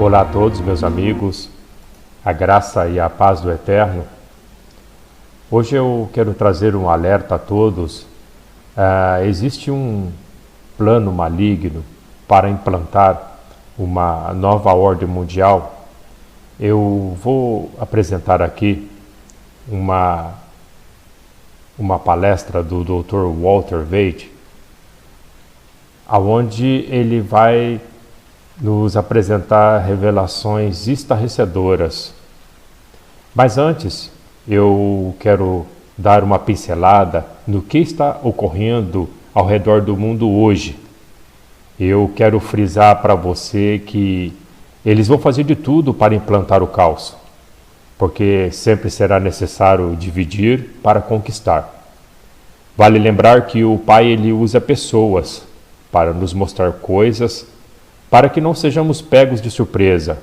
Olá a todos, meus amigos, a graça e a paz do Eterno. Hoje eu quero trazer um alerta a todos. Existe um plano maligno para implantar uma nova ordem mundial. Eu vou apresentar aqui uma palestra do Dr. Walter Veith, aonde ele vai nos apresentar revelações estarrecedoras. Mas antes, eu quero dar uma pincelada no que está ocorrendo ao redor do mundo hoje. Eu quero frisar para você que eles vão fazer de tudo para implantar o caos, porque sempre será necessário dividir para conquistar. Vale lembrar que o Pai ele usa pessoas para nos mostrar coisas, para que não sejamos pegos de surpresa,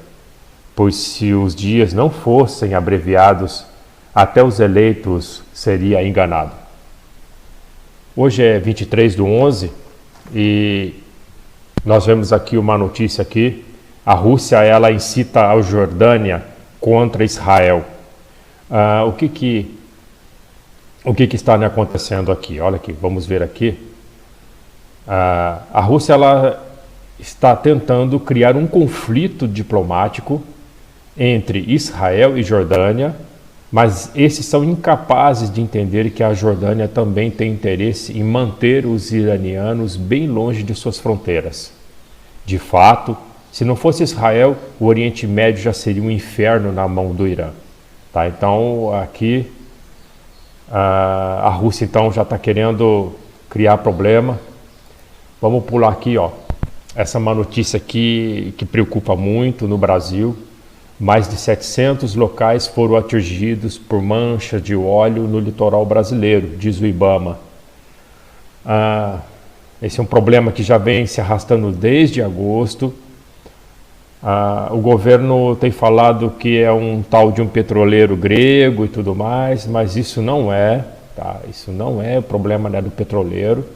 pois se os dias não fossem abreviados, até os eleitos seria enganado. Hoje é 23/11 e nós vemos aqui uma notícia aqui. A Rússia ela incita a Jordânia contra Israel. O que está acontecendo aqui? Olha aqui, vamos ver aqui. A Rússia ela está tentando criar um conflito diplomático entre Israel e Jordânia, mas esses são incapazes de entender que a Jordânia também tem interesse em manter os iranianos bem longe de suas fronteiras. De fato, se não fosse Israel, o Oriente Médio já seria um inferno na mão do Irã. Tá? Então, aqui, a Rússia então, já está querendo criar problema. Vamos pular aqui, ó. Essa é uma notícia aqui que preocupa muito no Brasil. Mais de 700 locais foram atingidos por manchas de óleo no litoral brasileiro, diz o IBAMA. Esse é um problema que já vem se arrastando desde agosto. O governo tem falado que é um tal de um petroleiro grego e tudo mais, mas isso não é, tá? Isso não é o problema, né, do petroleiro.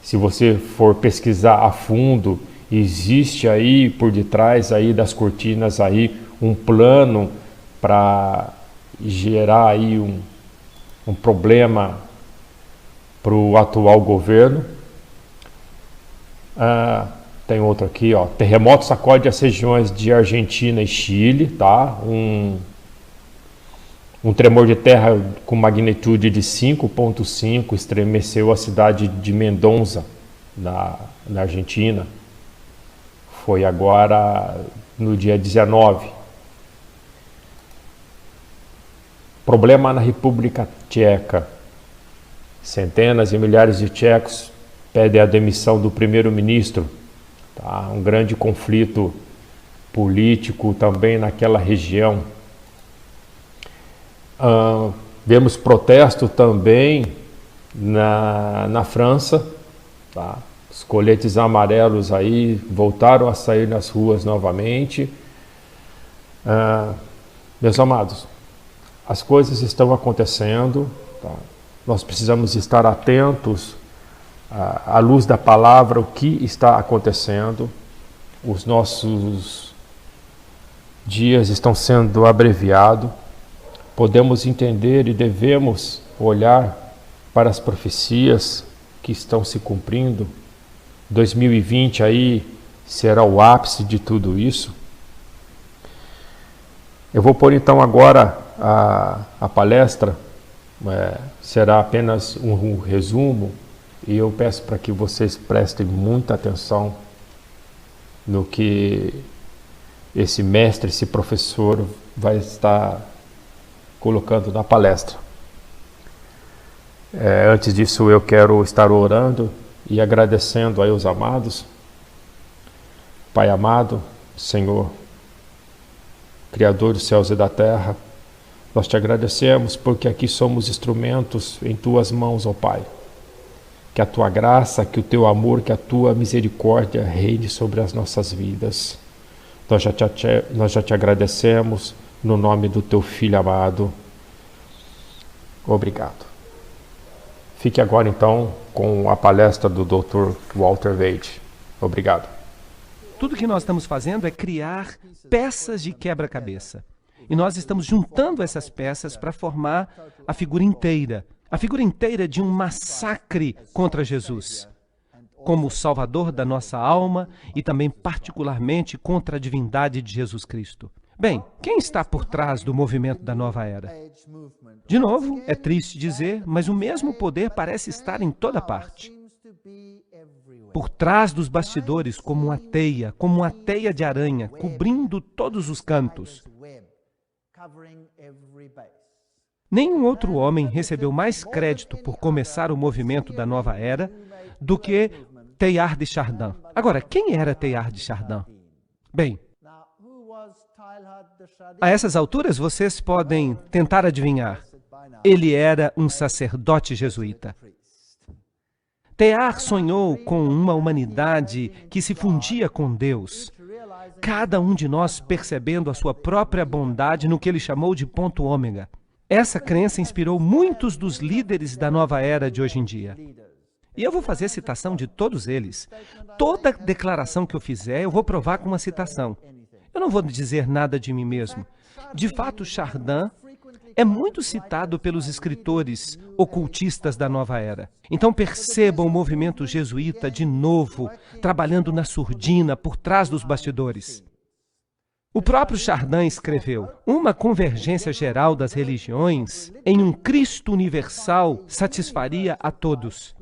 Se você for pesquisar a fundo, existe aí por detrás aí das cortinas aí um plano para gerar aí um problema para o atual governo. Tem outro aqui, ó. Terremoto sacode as regiões de Argentina e Chile, tá? Um tremor de terra com magnitude de 5,5 estremeceu a cidade de Mendoza, na Argentina. Foi agora no dia 19. Problema na República Tcheca. Centenas e milhares de tchecos pedem a demissão do primeiro-ministro. Tá? Um grande conflito político também naquela região. Vemos protesto também na França. Tá? Os coletes amarelos aí voltaram a sair nas ruas novamente. Meus amados, as coisas estão acontecendo. Tá? Nós precisamos estar atentos à luz da palavra, o que está acontecendo. Os nossos dias estão sendo abreviados. Podemos entender e devemos olhar para as profecias que estão se cumprindo. 2020 aí será o ápice de tudo isso. Eu vou pôr então agora a palestra, será apenas um resumo, e eu peço para que vocês prestem muita atenção no que esse mestre, esse professor vai estar colocando na palestra. Antes disso eu quero estar orando e agradecendo aí os amados. Pai amado, Senhor, Criador dos céus e da terra, nós te agradecemos porque aqui somos instrumentos em tuas mãos, ó Pai. Que a tua graça, que o teu amor, que a tua misericórdia reine sobre as nossas vidas. Nós já te agradecemos no nome do teu Filho amado. Obrigado. Fique agora então com a palestra do Dr. Walter Veith. Obrigado. Tudo que nós estamos fazendo é criar peças de quebra-cabeça. E nós estamos juntando essas peças para formar a figura inteira de um massacre contra Jesus, como o Salvador da nossa alma e também particularmente contra a divindade de Jesus Cristo. Bem, quem está por trás do movimento da nova era? De novo, é triste dizer, mas o mesmo poder parece estar em toda parte. Por trás dos bastidores, como uma teia de aranha, cobrindo todos os cantos. Nenhum outro homem recebeu mais crédito por começar o movimento da nova era do que Teilhard de Chardin. Agora, quem era Teilhard de Chardin? Bem, a essas alturas vocês podem tentar adivinhar. Ele era um sacerdote jesuíta. Teilhard sonhou com uma humanidade que se fundia com Deus. Cada um de nós percebendo a sua própria bondade no que ele chamou de ponto ômega. Essa crença inspirou muitos dos líderes da nova era de hoje em dia. E eu vou fazer citação de todos eles. Toda declaração que eu fizer, eu vou provar com uma citação. Eu não vou dizer nada de mim mesmo. De fato, Chardin é muito citado pelos escritores ocultistas da nova era. Então percebam o movimento jesuíta de novo, trabalhando na surdina, por trás dos bastidores. O próprio Chardin escreveu: uma convergência geral das religiões em um Cristo universal satisfaria a todos.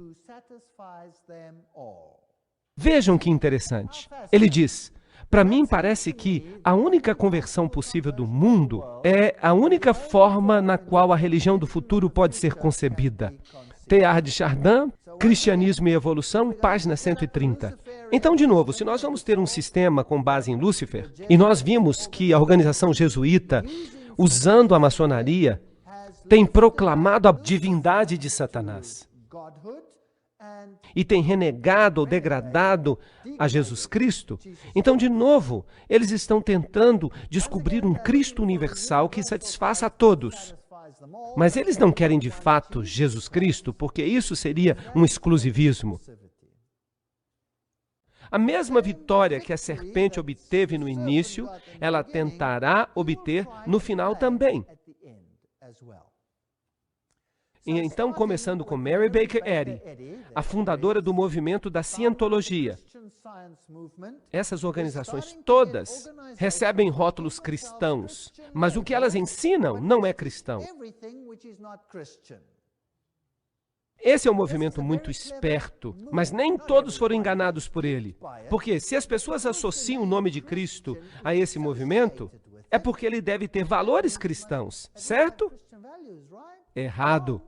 Vejam que interessante. Ele diz: para mim parece que a única conversão possível do mundo é a única forma na qual a religião do futuro pode ser concebida. Teilhard de Chardin, Cristianismo e Evolução, página 130. Então, de novo, se nós vamos ter um sistema com base em Lúcifer, e nós vimos que a organização jesuíta, usando a maçonaria, tem proclamado a divindade de Satanás, e tem renegado ou degradado a Jesus Cristo, então, de novo, eles estão tentando descobrir um Cristo universal que satisfaça a todos. Mas eles não querem, de fato, Jesus Cristo, porque isso seria um exclusivismo. A mesma vitória que a serpente obteve no início, ela tentará obter no final também. E então, começando com Mary Baker Eddy, a fundadora do movimento da cientologia. Essas organizações todas recebem rótulos cristãos, mas o que elas ensinam não é cristão. Esse é um movimento muito esperto, mas nem todos foram enganados por ele. Porque se as pessoas associam o nome de Cristo a esse movimento, é porque ele deve ter valores cristãos, certo? Errado.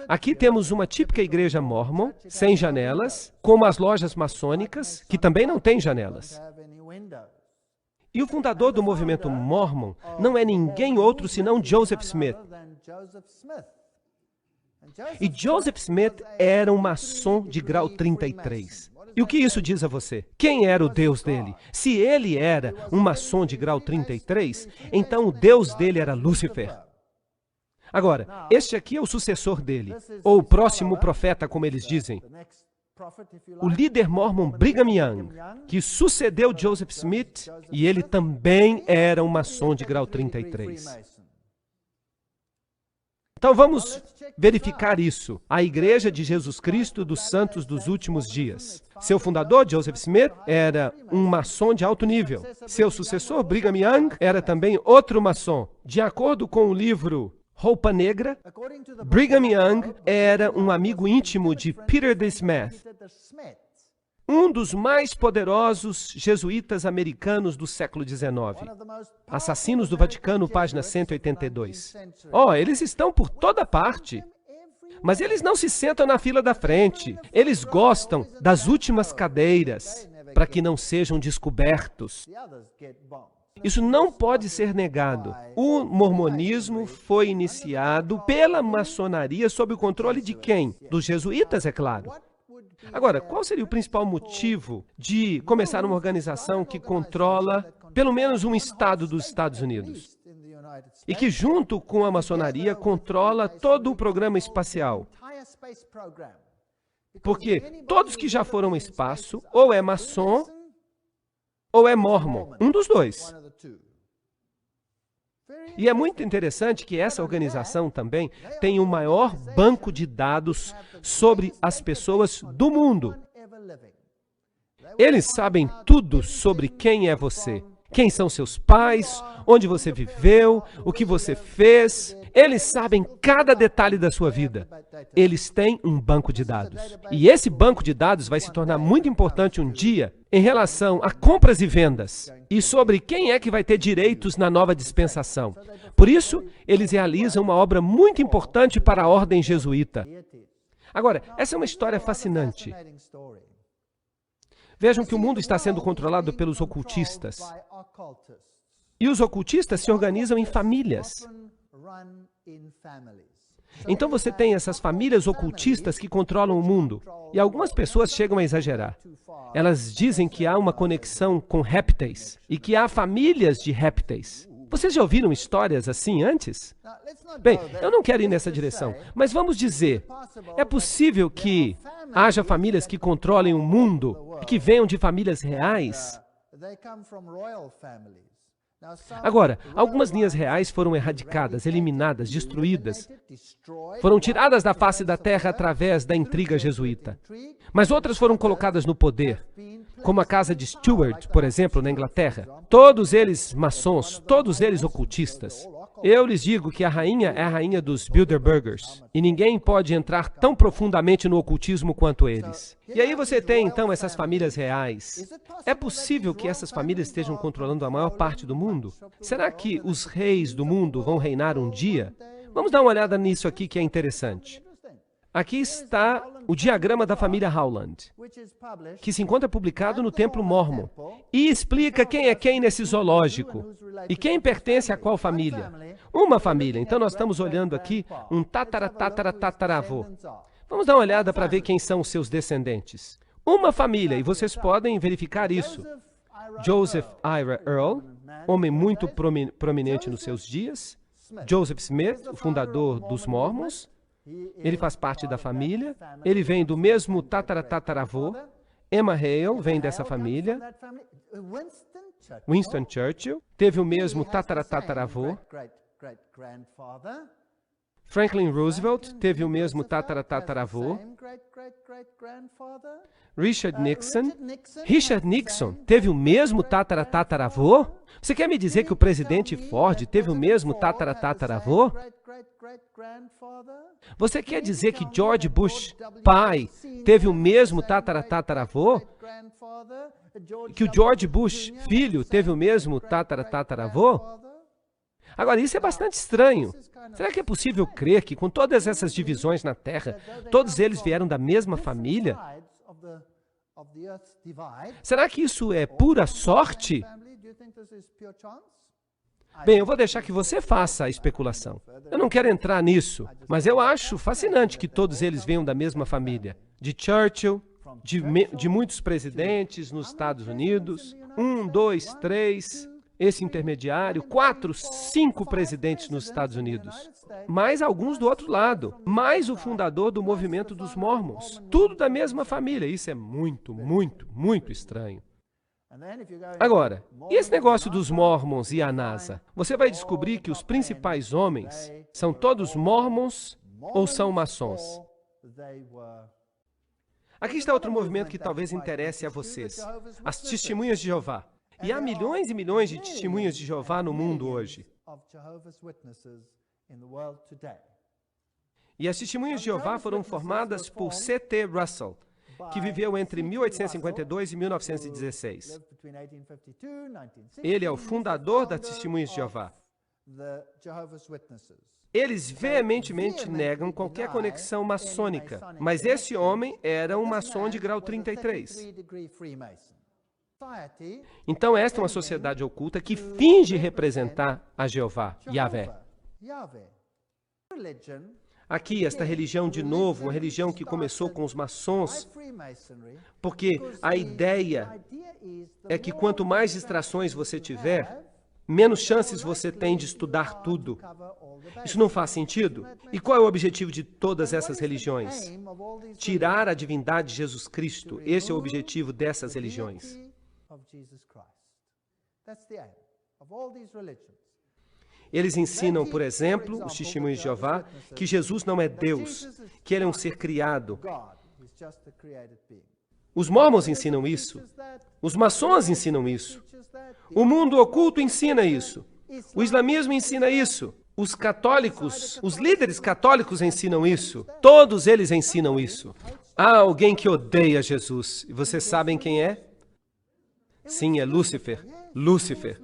Aqui temos uma típica igreja mórmon, sem janelas, como as lojas maçônicas, que também não têm janelas. E o fundador do movimento mórmon não é ninguém outro senão Joseph Smith. E Joseph Smith era um maçom de grau 33. E o que isso diz a você? Quem era o Deus dele? Se ele era um maçom de grau 33, então o Deus dele era Lúcifer. Agora, este aqui é o sucessor dele, ou o próximo profeta, como eles dizem. O líder mórmon Brigham Young, que sucedeu Joseph Smith, e ele também era um maçom de grau 33. Então vamos verificar isso. A Igreja de Jesus Cristo dos Santos dos Últimos Dias. Seu fundador, Joseph Smith, era um maçom de alto nível. Seu sucessor, Brigham Young, era também outro maçom. De acordo com o livro Roupa Negra, Brigham Young era um amigo íntimo de Peter de Smet, um dos mais poderosos jesuítas americanos do século XIX. Assassinos do Vaticano, página 182. Eles estão por toda parte, mas eles não se sentam na fila da frente. Eles gostam das últimas cadeiras, para que não sejam descobertos. Isso não pode ser negado. O mormonismo foi iniciado pela maçonaria sob o controle de quem? Dos jesuítas, é claro. Agora, qual seria o principal motivo de começar uma organização que controla pelo menos um estado dos Estados Unidos? E que, junto com a maçonaria, controla todo o programa espacial? Porque todos que já foram ao espaço, ou é maçom, ou é mormon, um dos dois. E é muito interessante que essa organização também tem o maior banco de dados sobre as pessoas do mundo. Eles sabem tudo sobre quem é você, quem são seus pais, onde você viveu, o que você fez. Eles sabem cada detalhe da sua vida. Eles têm um banco de dados. E esse banco de dados vai se tornar muito importante um dia em relação a compras e vendas e sobre quem é que vai ter direitos na nova dispensação. Por isso, eles realizam uma obra muito importante para a ordem jesuíta. Agora, essa é uma história fascinante. Vejam que o mundo está sendo controlado pelos ocultistas. E os ocultistas se organizam em famílias. Então você tem essas famílias ocultistas que controlam o mundo. E algumas pessoas chegam a exagerar. Elas dizem que há uma conexão com répteis e que há famílias de répteis. Vocês já ouviram histórias assim antes? Bem, eu não quero ir nessa direção, mas vamos dizer, é possível que haja famílias que controlem o mundo e que venham de famílias reais? Agora, algumas linhas reais foram erradicadas, eliminadas, destruídas. Foram tiradas da face da terra através da intriga jesuíta. Mas outras foram colocadas no poder, como a casa de Stuart, por exemplo, na Inglaterra. Todos eles maçons, todos eles ocultistas. Eu lhes digo que a rainha é a rainha dos Bilderbergers, e ninguém pode entrar tão profundamente no ocultismo quanto eles. E aí você tem, então, essas famílias reais. É possível que essas famílias estejam controlando a maior parte do mundo? Será que os reis do mundo vão reinar um dia? Vamos dar uma olhada nisso aqui que é interessante. Aqui está o diagrama da família Howland, que se encontra publicado no Templo Mórmon, e explica quem é quem nesse zoológico, e quem pertence a qual família. Uma família, então nós estamos olhando aqui um tataravô. Vamos dar uma olhada para ver quem são os seus descendentes. Uma família, e vocês podem verificar isso. Joseph Ira Earl, homem muito prominente nos seus dias. Joseph Smith, o fundador dos Mormons. Ele faz parte da família. Ele vem do mesmo tataravô. Emma Hale vem dessa família. Winston Churchill teve o mesmo tataravô. Franklin Roosevelt teve o mesmo tataravô. Richard Nixon teve o mesmo tataravô? Você quer me dizer que o presidente Ford teve o mesmo tataravô? Você quer dizer que George Bush, pai, teve o mesmo tataravô? Que o George Bush, filho, teve o mesmo tataravô? Agora, isso é bastante estranho. Será que é possível crer que, com todas essas divisões na Terra, todos eles vieram da mesma família? Será que isso é pura sorte? Bem, eu vou deixar que você faça a especulação. Eu não quero entrar nisso, mas eu acho fascinante que todos eles venham da mesma família. De Churchill, de muitos presidentes nos Estados Unidos, 1, 2, 3, esse intermediário, 4, 5 presidentes nos Estados Unidos. Mais alguns do outro lado, mais o fundador do movimento dos Mormons. Tudo da mesma família. Isso é muito, muito, muito estranho. Agora, e esse negócio dos Mormons e a NASA? Você vai descobrir que os principais homens são todos Mormons ou são maçons. Aqui está outro movimento que talvez interesse a vocês. As Testemunhas de Jeová. E há milhões e milhões de testemunhas de Jeová no mundo hoje. E as Testemunhas de Jeová foram formadas por C.T. Russell, que viveu entre 1852 e 1916. Ele é o fundador das Testemunhas de Jeová. Eles veementemente negam qualquer conexão maçônica, mas esse homem era um maçom de grau 33. Então, esta é uma sociedade oculta que finge representar a Jeová, Yahvé. Aqui, esta religião, de novo, uma religião que começou com os maçons, porque a ideia é que quanto mais distrações você tiver, menos chances você tem de estudar tudo. Isso não faz sentido? E qual é o objetivo de todas essas religiões? Tirar a divindade de Jesus Cristo. Esse é o objetivo dessas religiões. Eles ensinam, por exemplo, os testemunhos de Jeová, que Jesus não é Deus, que ele é um ser criado. Os mormons ensinam isso. Os maçons ensinam isso. O mundo oculto ensina isso. O islamismo ensina isso. Os católicos, os líderes católicos ensinam isso. Todos eles ensinam isso. Há alguém que odeia Jesus. E vocês sabem quem é? Sim, é Lúcifer. Lúcifer.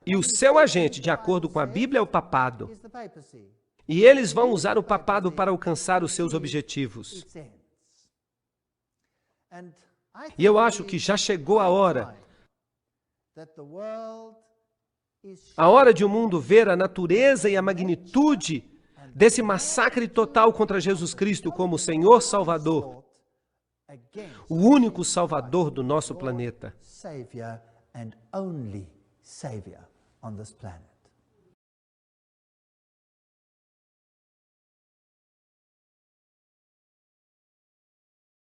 E o seu agente, de acordo com a Bíblia, é o papado. E eles vão usar o papado para alcançar os seus objetivos. E eu acho que já chegou a hora de o mundo ver a natureza e a magnitude desse massacre total contra Jesus Cristo como Senhor Salvador, o único Salvador do nosso planeta. Savior and only Savior on this planet.